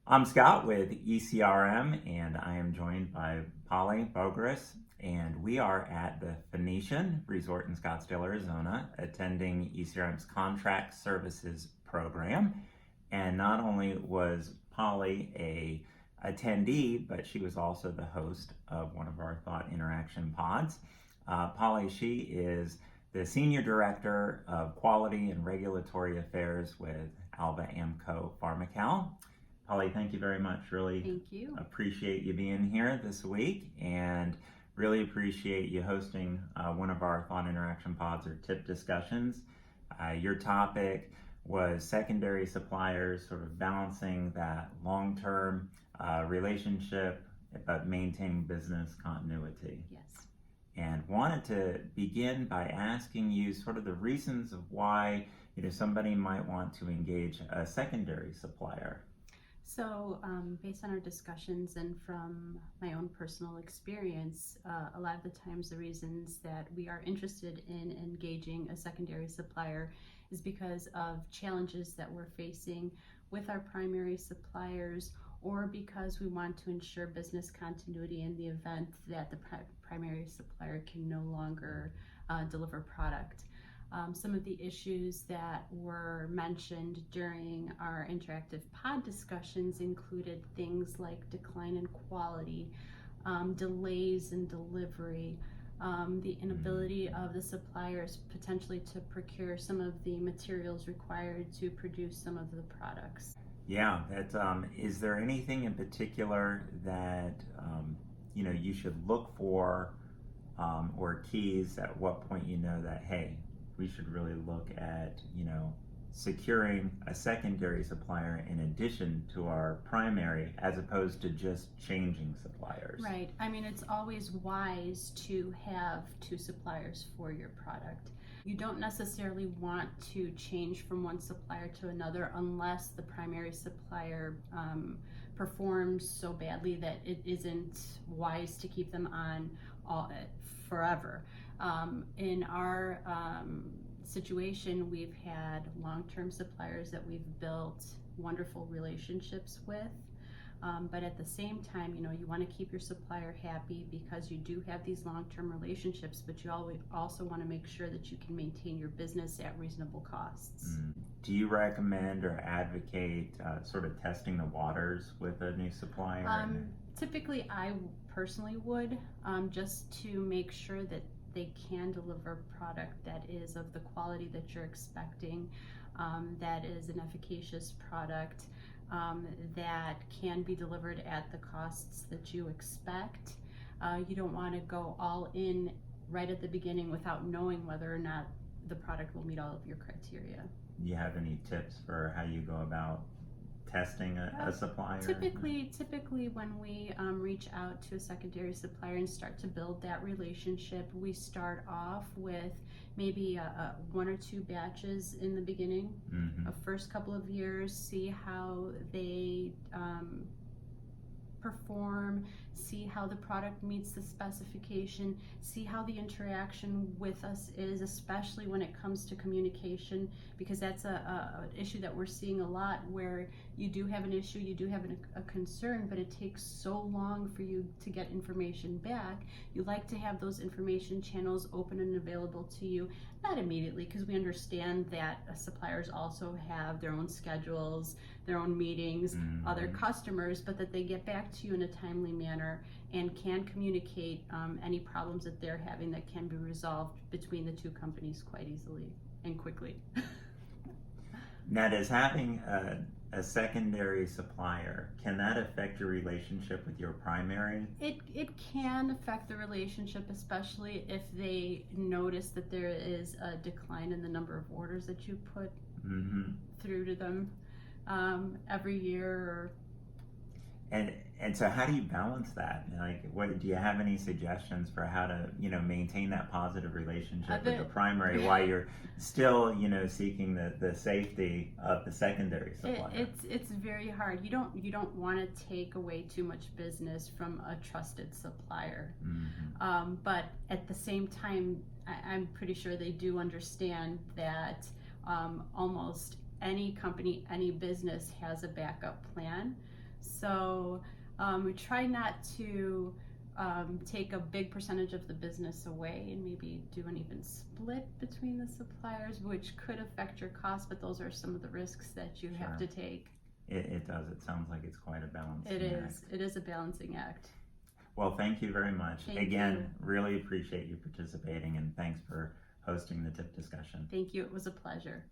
I'm Scott with ECRM, and I am joined by Poly Bogris, and we are at the Phoenician Resort in Scottsdale, Arizona, attending ECRM's Contract Services program. And not only was Polly a attendee, but she was also the host of one of our Thought Interaction pods. Polly, she is the Senior Director of Quality and Regulatory Affairs with Alba Amco Pharmacal. Polly, thank you very much. Really Thank you. appreciate you being here this week, and really appreciate you hosting one of our Thought Interaction pods or tip discussions. Your topic was secondary suppliers, sort of balancing that long-term relationship but maintaining business continuity. Yes. And wanted to begin by asking you sort of the reasons of why somebody might want to engage a secondary supplier. So, based on our discussions and from my own personal experience, a lot of the times the reasons that we are interested in engaging a secondary supplier is because of challenges that we're facing with our primary suppliers, or because we want to ensure business continuity in the event that the primary supplier can no longer deliver product. Some of the issues that were mentioned during our interactive pod discussions included things like decline in quality, delays in delivery, the inability of the suppliers potentially to procure some of the materials required to produce some of the products. Yeah, is there anything in particular that you should look for, or keys at what point that, hey, we should really look at securing a secondary supplier in addition to our primary, as opposed to just changing suppliers? Right. I mean, it's always wise to have two suppliers for your product. You don't necessarily want to change from one supplier to another unless the primary supplier performs so badly that it isn't wise to keep them on forever. In our situation, we've had long-term suppliers that we've built wonderful relationships with. But at the same time, you want to keep your supplier happy because you do have these long-term relationships, but you also want to make sure that you can maintain your business at reasonable costs. Do you recommend or advocate sort of testing the waters with a new supplier? Typically, I personally would, just to make sure that they can deliver product that is of the quality that you're expecting, that is an efficacious product, that can be delivered at the costs that you expect. You don't want to go all in right at the beginning without knowing whether or not the product will meet all of your criteria. Do you have any tips for how you go about testing a supplier? Typically when we reach out to a secondary supplier and start to build that relationship, we start off with maybe one or two batches in the beginning. Mm-hmm. A first couple of years, see how they perform, see how the product meets the specification, see how the interaction with us is, especially when it comes to communication, because that's an issue that we're seeing a lot, where you do have an issue, you do have a concern, but it takes so long for you to get information back. You like to have those information channels open and available to you, not immediately, because we understand that suppliers also have their own schedules, their own meetings, Mm-hmm. other customers, but that they get back to you in a timely manner and can communicate any problems that they're having that can be resolved between the two companies quite easily and quickly. Now, does having a secondary supplier, can that affect your relationship with your primary? It can affect the relationship, especially if they notice that there is a decline in the number of orders that you put Mm-hmm. through to them every year. And so how do you balance that? Like, what do you have any suggestions for how to maintain that positive relationship with the primary while you're still seeking the safety of the secondary supplier? It's very hard. You don't want to take away too much business from a trusted supplier. Mm-hmm. But at the same time, I'm pretty sure they do understand that almost any company, any business has a backup plan. So we try not to take a big percentage of the business away and maybe do an even split between the suppliers, which could affect your costs, but those are some of the risks that you have to take. It does. It sounds like it's quite a balancing It is. act. It is a balancing act. Well, thank you very much. Thank Again, really appreciate you participating, and thanks for hosting the tip discussion. Thank you. It was a pleasure.